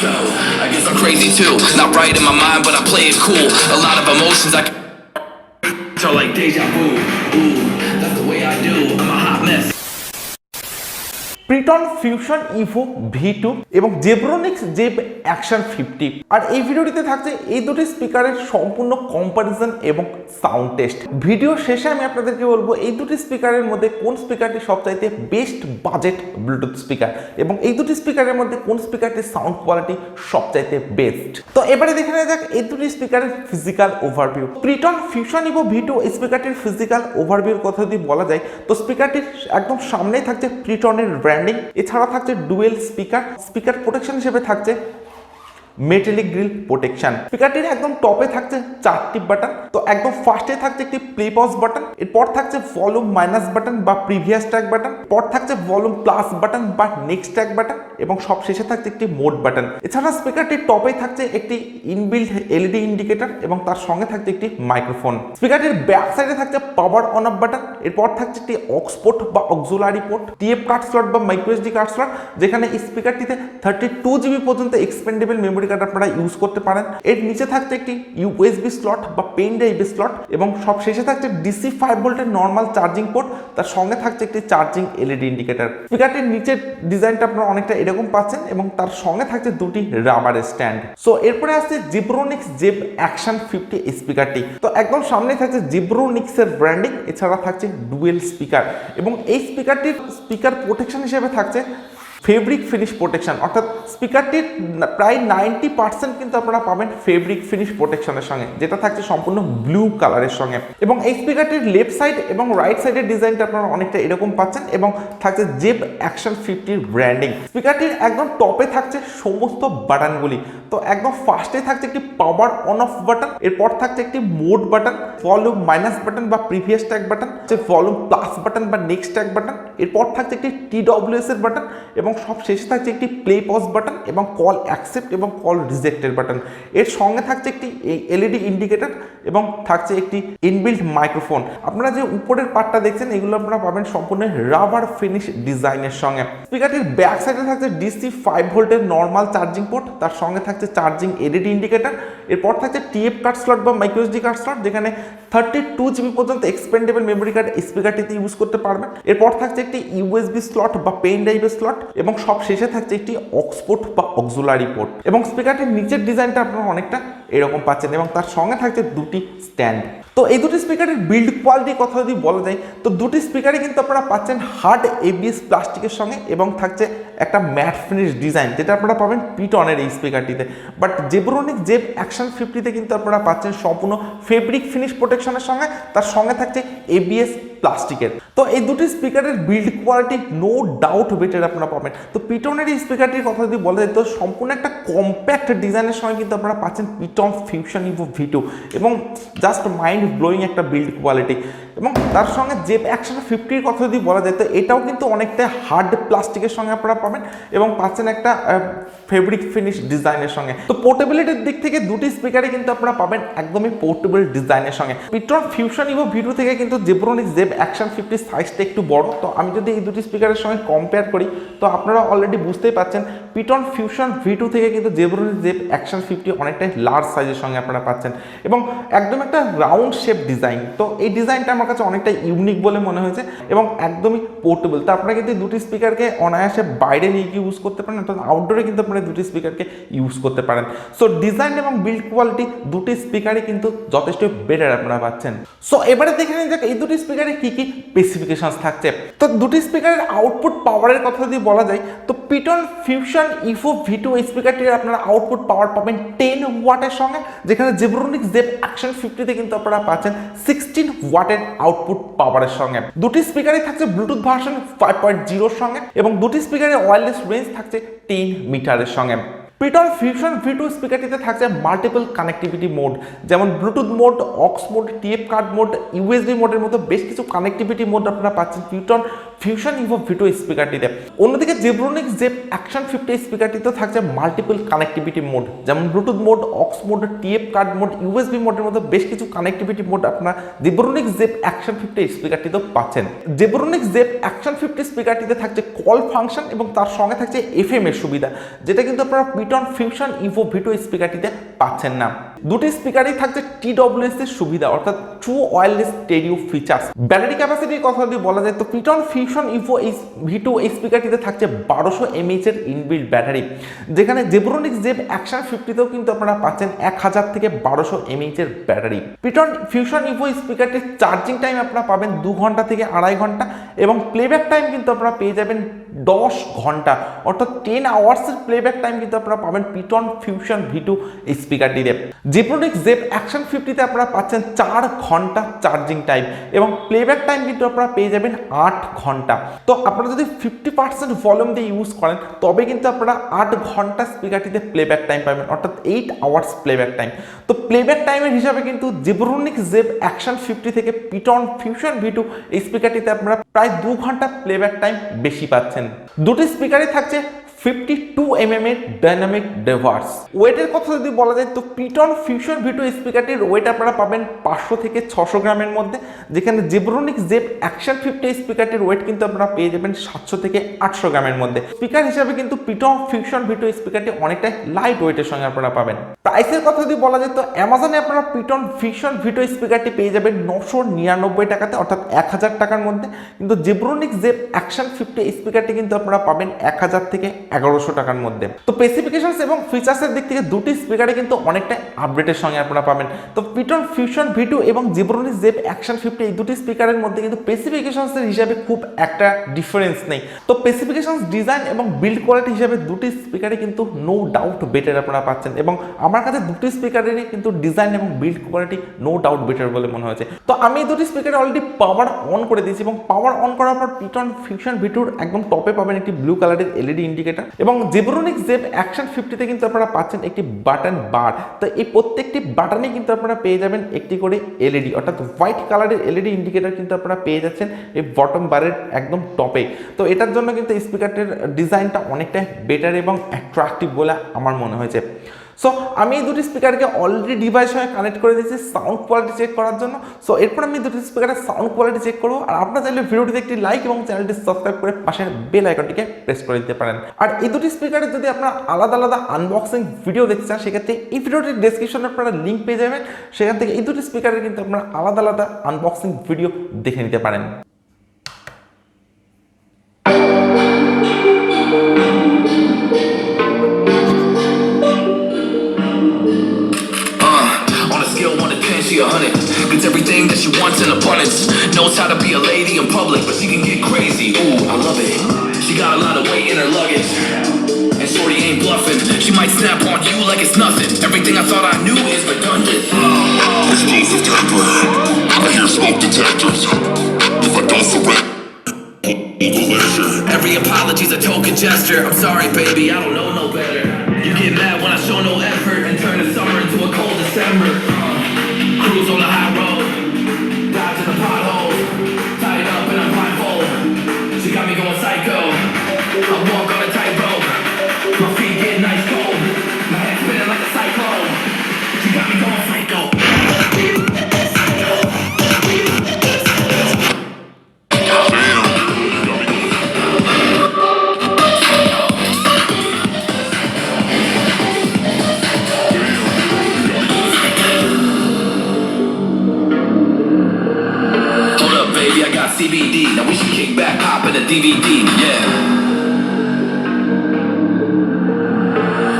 go. I guess I'm crazy too. Not right in my mind, but I play it cool. A lot of emotions I feel like deja vu. Ooh, that's the way I do. I'm a hot mess. Ptron Fusion Evo V2 এবং Zebronics Zeb-Action 50 আর এই ভিডিওটিতে থাকছে এই দুটি স্পিকারের সম্পূর্ণ comparison এবং sound test. Video শেষে আমি আপনাদেরকে বলবো এই দুটি স্পিকারের মধ্যে কোন স্পিকারটি সবচাইতে বেস্ট বাজেট ব্লুটুথ স্পিকার এবং এই দুটি স্পিকারের মধ্যে কোন স্পিকারটির সাউন্ড কোয়ালিটি সবচাইতে বেস্ট। তো এবারে দেখে নেওয়া যাক এই দুটি স্পিকারের physical overview. Ptron Fusion Evo V2 এই স্পিকারটির ফিজিক্যাল ওভারভিউর কথা যদি বলা যায় তো স্পিকারটির একদম সামনেই থাকছে Ptronের ব্র্যান্ডিং, এছাড়া থাকছে ডুয়েল স্পিকার প্রোটেকশন হিসেবে থাকছে মেটালিক গ্রিল প্রোটেকশন। স্পিকারটির একদম টপে থাকছে 4টি বাটন, তো একদম ফার্স্টে থাকছে একটি প্লে পজ বাটন, এরপর থাকছে ভলিউম মাইনাস বাটন বা প্রিভিয়াস ট্র্যাক বাটন, এরপর থাকছে ভলিউম প্লাস বাটন বা নেক্সট ট্র্যাক বাটন এবং সব শেষে থাকছে একটি মোড বাটন। এছাড়া স্পিকারটির টপে থাকছে একটি ইনবিল্ট এলইডি ইন্ডিকেটর এবং তার সঙ্গে থাকছে একটি মাইক্রোফোন। স্পিকারটির ব্যাক সাইডে থাকছে পাওয়ার অন অফ বাটন, এরপর থাকছে একটি অক্স পোর্ট বা auxiliary port, TF card slot বা মাইক্রোএসডি কার্ড স্লট, যেখানে এই স্পিকারটিতে 32 জিবি পর্যন্ত এক্সপেন্ডেবল মেমোরি কার্ড আপনারা ইউজ করতে পারেন। এর নিচে থাকছে একটি ইউএসবি স্লট বা পেন ড্রাইভ স্লট এবং সব শেষে থাকছে ডিসি 5 ভোল্টের নর্মাল চার্জিং পোর্ট, তার সঙ্গে থাকছে একটি চার্জিং এলইডি ইন্ডিকেটর। স্পিকারটির নিচের ডিজাইনটা আপনারা অনেকটা এরকম পাচ্ছেন এবং তার সঙ্গে থাকছে দুটি রাবার স্ট্যান্ড। সো এরপরে আসছে Zebronics Zeb-Action 50 স্পিকারটি। তো একদম সামনে থাকছে Zebronics এর ব্র্যান্ডিং, এছাড়া থাকছে ডুয়েল স্পিকার এবং এই স্পিকারটির স্পিকার প্রোটেকশন হিসেবে থাকছে ফেব্রিক ফিনিশ প্রোটেকশন, অর্থাৎ স্পিকারটির প্রায় 90% কিন্তু আপনারা পাবেন ফেব্রিক ফিনিশ প্রোটেকশনের সঙ্গে, যেটা থাকছে সম্পূর্ণ ব্লু কালারের সঙ্গে। এবং এই স্পিকারটির লেফট সাইড এবং রাইট সাইডের ডিজাইনটা আপনারা অনেকটা এরকম পাচ্ছেন এবং থাকছে Zeb-Action 50 ব্র্যান্ডিং। স্পিকারটির একদম টপে থাকছে সমস্ত বাটনগুলি, তো একদম ফার্স্টে থাকছে একটি পাওয়ার অন অফ বাটন, এরপর থাকছে একটি mode button, volume minus button বা previous track button, volume plus button বা নেক্সট ট্র্যাক বাটন, এরপর থাকছে একটি TWS এর বাটন এবং সব শেষে থাকছে একটি প্লে পজ বাটন এবং কল অ্যাকসেপ্ট এবং কল রিজেক্টের বাটন। এর সঙ্গে থাকছে একটি এলইডি ইন্ডিকেটর এবং থাকছে একটি ইনবিল্ট মাইক্রোফোন। আপনারা যে উপরের পার্টটা দেখছেন এগুলো আপনারা পাবেন সম্পূর্ণ রাবার ফিনিশ ডিজাইনের সঙ্গে। স্পিকারটির ব্যাক সাইডে থাকছে ডিসি 5 ভোল্টের নর্মাল চার্জিং পোর্ট, তার সঙ্গে থাকছে চার্জিং এলইডি ইন্ডিকেটর, এরপর থাকছে টিএফ কার্ড স্লট বা মাইক্রোএসডি কার্ড স্লট, যেখানে 32 জিবি পর্যন্ত এক্সপেন্ডেবল মেমোরি কার্ড স্পিকারটিতে ইউজ করতে পারবেন। এরপর থাকছে একটি ইউএসবি স্লট বা পেন ড্রাইভ স্লট এবং সব শেষে থাকছে একটি অক্স পোর্ট বা অক্সিলারি পোর্ট। এবং স্পিকারটির নিচের ডিজাইনটা আপনারা অনেকটা এরকম পাচ্ছেন এবং তার সঙ্গে থাকছে দুটি স্ট্যান্ড। তো এই দুটি স্পিকারের বিল্ড কোয়ালিটির কথা যদি বলা যায় তো দুটি স্পিকারে কিন্তু আপনারা পাচ্ছেন হার্ড এবিএস প্লাস্টিকের সঙ্গে এবং থাকছে একটা ম্যাট ফিনিশ ডিজাইন, যেটা আপনারা পাবেন Ptronের এই স্পিকারটিতে। বাট Zebronics Zeb-Action 50-তে কিন্তু আপনারা পাচ্ছেন সম্পূর্ণ ফেব্রিক ফিনিশ প্রোটেকশনের সঙ্গে, তার সঙ্গে থাকছে এবিএস প্লাস্টিকের। তো এই দুটি স্পিকারের build quality no doubt better আপনারা পাবেন। তো Ptronের এই স্পিকারটির কথা যদি বলা যায় তো সম্পূর্ণ একটা কম্প্যাক্ট ডিজাইনের সঙ্গে কিন্তু আপনারা পাচ্ছেন Ptron Fusion Evo V2 এবং জাস্ট মাইন্ড ব্লোয়িং একটা বিল্ড কোয়ালিটি। এবং তার সঙ্গে Zeb-Action 50-র কথা যদি বলা যায় তো এটাও কিন্তু অনেকটা হার্ড প্লাস্টিকের সঙ্গে আপনারা পাবেন এবং পাচ্ছেন একটা ফেব্রিক ফিনিশ ডিজাইনের সঙ্গে। তো পোর্টেবিলিটির দিক থেকে দুটি স্পিকারে কিন্তু আপনারা পাবেন একদমই পোর্টেবল ডিজাইনের সঙ্গে। Ptron Fusion Evo V2 থেকে কিন্তু Zebronics Zeb-Action 50 সাইজটা একটু বড়। তো আমি যদি এই দুটি স্পিকারের সঙ্গে কম্পেয়ার করি তো আপনারা অলরেডি বুঝতেই পাচ্ছেন Ptron Fusion V2 থেকে কিন্তু Zebronics Zeb-Action 50 অনেকটাই লার্জ সাইজের সঙ্গে আপনারা পাচ্ছেন এবং একদম একটা রাউন্ড শেপ ডিজাইন। তো এই ডিজাইনটা আমার কাছে অনেকটা ইউনিক বলে মনে হয়েছে এবং একদমই পোর্টেবল। তো আপনারা কিন্তু দুটি স্পিকারকে অনায়াসে বাইরে নিয়ে গিয়ে ইউজ করতে পারেন, অর্থাৎ আউটডোরে কিন্তু আপনারা দুটি স্পিকারকে ইউজ করতে পারেন। সো ডিজাইন এবং বিল্ড কোয়ালিটি দুটি স্পিকারই কিন্তু যথেষ্ট বেটার আপনারা পাচ্ছেন। সো এবারে দেখে নিন যাক এই দুটি স্পিকারে কি কি স্পেসিফিকেশনস থাকছে। তো দুটি স্পিকারের আউটপুট পাওয়ারের কথা যদি বলা যায় তো Ptron Fusion Evo V2 এই স্পিকারটির আপনারা আউটপুট পাওয়ার পাবেন 10 ওয়াটের সঙ্গে, যেখানে Zebronics Zeb-Action 50-তে কিন্তু আপনারা পাচ্ছেন 16 ওয়াটের আউটপুট পাওয়ারের সঙ্গে। দুটি স্পিকারই থাকছে ব্লুটুথ ভার্সন 5.0 সঙ্গে এবং দুটি স্পিকারের ওয়্যারলেস রেঞ্জ থাকছে 10 মিটারের সঙ্গে। Ptron Fusion V2 স্পিকারটিতে থাকছে মাল্টিপল কানেক্টিভিটি মোড, যেমন Bluetooth mode, aux mode, TF card mode, USB মোডের মতো বেশ কিছু কানেক্টিভিটি মোড আপনারা পাচ্ছেন Ptron Fusion Evo V2 স্পিকারটিতে। অন্যদিকে Zebronics Zeb-Action 50 স্পিকারটিতে থাকছে মাল্টিপল কানেক্টিভিটি মোড, যেমন Bluetooth mode, aux mode, TF card mode, USB মোডের মতো বেশ কিছু কানেক্টিভিটি মোড আপনারা Zebronics Zeb-Action 50 স্পিকারটিতেও পাচ্ছেন। Zebronics Zeb-Action 50 স্পিকারটিতে থাকছে কল ফাংশন এবং তার সঙ্গে থাকছে FM এর সুবিধা, যেটা কিন্তু আপনারা পিটন ফিউশন ইভো ভিটো স্পিকারটিতে পাচ্ছেন না। দুটি স্পিকারই থাকছে TWS এর সুবিধা অর্থাৎ true wireless stereo features. Battery ক্যাপাসিটির কথা যদি বলা যায় তো পিটন ফিউশন ইভো ভিটো এই স্পিকারটিতে থাকছে 1200 mAh এর ইনবিল্ট ব্যাটারি, যেখানে জেব্রোনিক্স Zeb-Action 50তেও কিন্তু আপনারা পাচ্ছেন 1000 থেকে 1200 mAh এর ব্যাটারি। পিটন ফিউশন ইভো স্পিকারটির চার্জিং টাইম আপনারা পাবেন 2 ঘন্টা থেকে 2.5 ঘন্টা এবং প্লেব্যাক টাইম কিন্তু আপনারা পেয়ে যাবেন 10 ঘন্টা অর্থাৎ 10 আওয়ার্সের প্লেব্যাক টাইম কিন্তু আপনারা পাবেন পিটন ফিউশন ভিটো স্পিকারটিতে। জেব্রোনিক্স Zeb-Action 50তে আপনারা পাচ্ছেন 4 ঘন্টা চার্জিং টাইম এবং প্লেব্যাক টাইম কিন্তু আপনারা পেয়ে যাবেন 8 ঘন্টা। তো আপনারা যদি 50% ভলিউম দিয়ে ইউজ করেন তবে কিন্তু আপনারা 8 ঘন্টা স্পিকারটিতে প্লেব্যাক টাইম পাবেন অর্থাৎ 8 আওয়ার্স প্লেব্যাক টাইম। তো প্লেব্যাক টাইমের হিসাবে কিন্তু জেব্রোনিক্স Zeb-Action 50 থেকে পিটন ফিউশন ভিটো এই স্পিকারটিতে আপনারা প্রায় 2 ঘন্টা প্লেব্যাক টাইম বেশি পাচ্ছেন। দুটি স্পিকারই থাকছে 52 mm এর ডাইনামিক ডাইভার্স। ওয়েটের কথা যদি বলা যায় তো পিটন ফিউশন ভিটো স্পিকারটির ওয়েট আপনারা পাবেন 500 থেকে 600 গ্রামের মধ্যে, যেখানে জেব্রোনিক্স Zeb-Action 50 স্পিকারটির ওয়েট কিন্তু আপনারা পেয়ে যাবেন 700 থেকে 800 গ্রামের মধ্যে। স্পিকার হিসাবে কিন্তু পিটন ফিউশন ভিটো স্পিকারটি অনেকটাই লাইট ওয়েটের সঙ্গে আপনারা পাবেন। প্রাইসের কথা যদি বলা যায় তো অ্যামাজনে আপনারা পিটন ফিউশন ভিটো স্পিকারটি পেয়ে যাবেন 999 টাকাতে অর্থাৎ 1000 টাকার মধ্যে, কিন্তু জেব্রোনিক্স Zeb-Action 50 স্পিকারটি কিন্তু আপনারা পাবেন 1000 থেকে 1100 টাকার মধ্যে। তো স্পেসিফিকেশনস এবং ফিচার্সের দিক থেকে দুটি স্পিকারে কিন্তু অনেকটা আপডেটের সঙ্গে আপনারা পাবেন। তো পিটন ফিউশন ভিটো এবং জেব্রোনিক্স Zeb-Action 50 এই দুটি স্পিকারের মধ্যে কিন্তু স্পেসিফিকেশনসের হিসাবে খুব একটা ডিফারেন্স নেই। তো স্পেসিফিকেশনস, ডিজাইন এবং বিল্ড কোয়ালিটি হিসাবে দুটি স্পিকারে কিন্তু নো ডাউট বেটার আপনারা পাচ্ছেন এবং আমার কাছে দুটি স্পিকারেরই কিন্তু ডিজাইন এবং build quality no doubt better বলে মনে হয়েছে। তো আমি এই দুটি স্পিকারে অলরেডি পাওয়ার অন করে দিয়েছি এবং পাওয়ার অন করার পর পিটন ফিউশন ভিটোর একদম টপে পাবেন একটি ব্লু কালারের LED ইন্ডিকেটর এবং জেব্রোনিক্স Zeb-Action 50তে কিন্তু আপনারা পাচ্ছেন একটি বাটন বার। তো এই প্রত্যেকটি বাটনে কিন্তু আপনারা পেয়ে যাবেন একটি করে LED অর্থাৎ হোয়াইট কালারের LED ইন্ডিকেটর কিন্তু আপনারা পেয়ে যাচ্ছেন এই বটম বারের একদম টপে। তো এটার জন্য কিন্তু স্পিকারটির ডিজাইনটা অনেকটা বেটার এবং অ্যাট্রাকটিভ বলে আমার মনে হয়েছে। সো আমি এই দুটি স্পিকারকে অলরেডি ডিভাইস হয়ে কানেক্ট করে দিয়েছি সাউন্ড কোয়ালিটি চেক করার জন্য। সো এরপর আমি দুটি স্পিকারের সাউন্ড কোয়ালিটি চেক করবো আর আপনারা চাইলে ভিডিওটিতে একটি লাইক এবং চ্যানেলটি সাবস্ক্রাইব করে পাশের বেল আইকনটিকে প্রেস করে দিতে পারেন। আর এই দুটি স্পিকারের যদি আপনারা আলাদা আলাদা আনবক্সিং ভিডিও দেখতে চান সেক্ষেত্রে এই ভিডিওটির ডেসক্রিপশনে আপনারা লিঙ্ক পেয়ে যাবেন, সেখান থেকে এই দুটি স্পিকারের কিন্তু আপনারা আলাদা আলাদা আনবক্সিং ভিডিও দেখে নিতে পারেন। She 100, gets everything that she wants in abundance. Knows how to be a lady in public, but she can get crazy. Ooh, I love it. She got a lot of weight in her luggage, and shorty ain't bluffing. She might snap on you like it's nothing. Everything I thought I knew is redundant. Explosive temper. I hear smoke detectors. If I don't surrender, every apology's a token gesture. I'm sorry, baby, I don't know no better. You get mad when I show no effort and turn the summer into a cold December. Cruise on the high road, dodge in the potholes, tied up and I'm blindfold. She got me going psycho. I walk on a tightrope, my feet get nice cold, my head spinning like a cyclone. She got me going psycho. CBD, now we should kick back, pop in a DVD, yeah.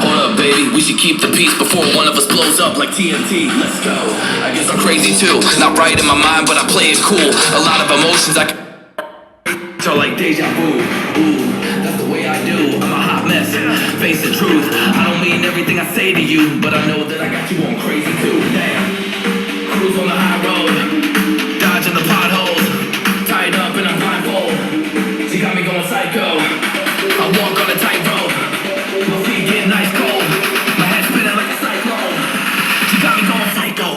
Hold up, baby, we should keep the peace before one of us blows up like TNT. Let's go. I guess I'm crazy too, not right in my mind, but I play it cool. A lot of emotions I so like deja vu. Ooh, that's the way I do. I'm a hot mess, face the truth. I don't mean everything I say to you, but I know that I got you on crazy too. Damn, cruise on the high road, dodging the potholes. Tied up and I'm blindfold. She got me going psycho. I walk on a tightrope. My feet get nice cold. My head spinning like a cyclone. She got me going psycho.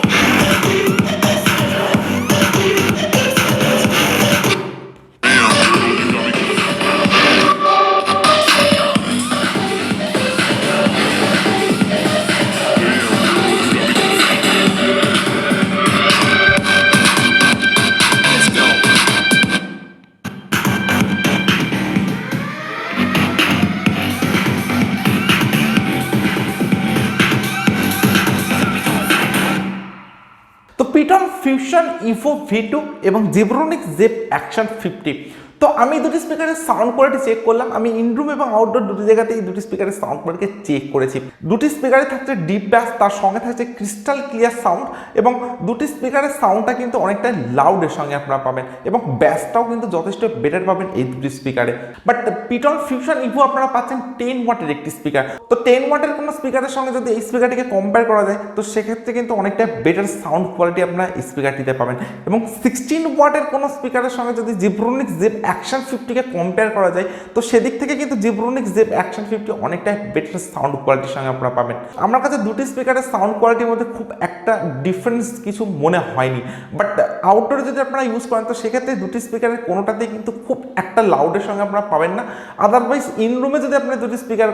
পিটন fusion Ivo V2 এবং Zebronics Zeb-Action 50। তো আমি দুটি স্পিকারের sound quality check করলাম। আমি ইনরুম এবং outdoor দুটি জায়গাতে এই দুটি স্পিকারের সাউন্ড কোয়ালিটি চেক করেছি। দুটি স্পিকারে থাকছে ডিপ ব্যাস, তার সঙ্গে থাকছে ক্রিস্টাল ক্লিয়ার সাউন্ড এবং দুটি স্পিকারের সাউন্ডটা কিন্তু অনেকটা লাউডের সঙ্গে আপনারা পাবেন এবং ব্যাসটাও কিন্তু যথেষ্ট বেটার পাবেন এই দুটি স্পিকারে। বাট পিটন ফিউশন ইভো আপনারা পাচ্ছেন 10 ওয়াটের একটি স্পিকার। তো 10 ওয়াটের কোনো স্পিকারের সঙ্গে যদি এই স্পিকারটিকে কম্পেয়ার করা যায় তো সেক্ষেত্রে কিন্তু অনেকটা বেটার সাউন্ড কোয়ালিটি আপনারা এই স্পিকারটিতে পাবেন এবং 16 ওয়াটের কোনো স্পিকারের সঙ্গে যদি Zebronics Zeb-Action 50-কে কম্পেয়ার করা যায় তো সেদিক থেকে কিন্তু Zebronics Zeb-Action 50 অনেকটা বেটার সাউন্ড কোয়ালিটির সঙ্গে আপনারা পাবেন। আমার কাছে দুটি স্পিকারের সাউন্ড কোয়ালিটির মধ্যে খুব একটা ডিফারেন্স কিছু মনে হয়নি, বাট আউটডোরে যদি আপনারা ইউজ করেন তো সেক্ষেত্রে দুটি স্পিকারের কোনোটাতেই কিন্তু খুব একটা লাউডের সঙ্গে আপনারা পাবেন না। আদারওয়াইজ ইনরুমে যদি আপনি দুটি স্পিকার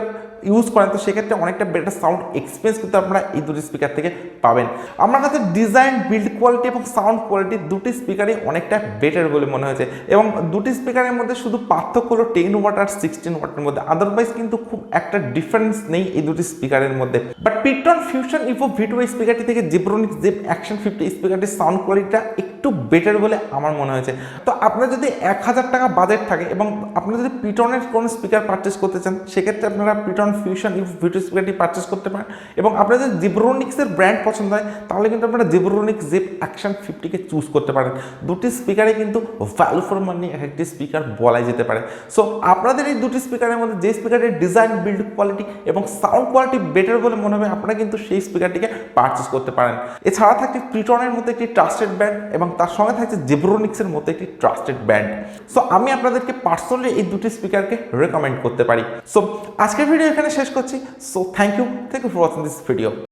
ইউজ করেন তো সেক্ষেত্রে অনেকটা বেটার সাউন্ড এক্সপিরিয়েন্স কিন্তু আপনারা এই দুটি স্পিকার থেকে পাবেন। আমার কাছে ডিজাইন, বিল্ড কোয়ালিটি এবং সাউন্ড কোয়ালিটি দুটি স্পিকারই অনেকটা বেটার বলে মনে হয়েছে এবং দুটি স্পিকারের মধ্যে শুধু পার্থক্য হলো 10 ওয়াট আর 16 ওয়াটের মধ্যে, আদারওয়াইজ কিন্তু খুব একটা ডিফারেন্স নেই এই দুটি স্পিকারের মধ্যে। বাট পিটন ফিউশন ইভো V2 এই স্পিকারটি থেকে Zebronics Zeb-Action 50 এই স্পিকারটির সাউন্ড কোয়ালিটিটা একটু বেটার বলে আমার মনে হয়েছে। তো আপনার যদি 1000 টাকা বাজেট থাকে এবং আপনারা যদি পিটনের কোনো স্পিকার পারচেস করতে চান সেক্ষেত্রে আপনারা পিটন ফিউশন ইভো V2 স্পিকারটি পারচেস করতে পারেন এবং আপনাদের যদি Zebronics-এর ব্র্যান্ড পছন্দ হয় তাহলে কিন্তু আপনারা Zebronics Zeb-Action 50-কে চুজ করতে পারেন। দুটি স্পিকারে কিন্তু ভ্যালু ফর মানি একটি স্পিকার বলাই যেতে পারে। সো আপনাদের এই দুটি স্পিকারের মধ্যে যে স্পিকারের ডিজাইন, বিল্ড কোয়ালিটি এবং সাউন্ড কোয়ালিটি বেটার বলে মনে হবে আপনারা কিন্তু সেই স্পিকারটিকে পারচেস করতে পারেন। এছাড়া থাকছে পিটনের মধ্যে একটি ট্রাস্টেড ব্র্যান্ড এবং তার সঙ্গে থাকছে Zebronics-এর মধ্যে একটি ট্রাস্টেড ব্র্যান্ড। সো আমি আপনাদেরকে পার্সোনালি এই দুটি স্পিকারকে রেকমেন্ড করতে পারি। সো আজকের ভিডিও এখানে শেষ করছি। So thank you for watching this video.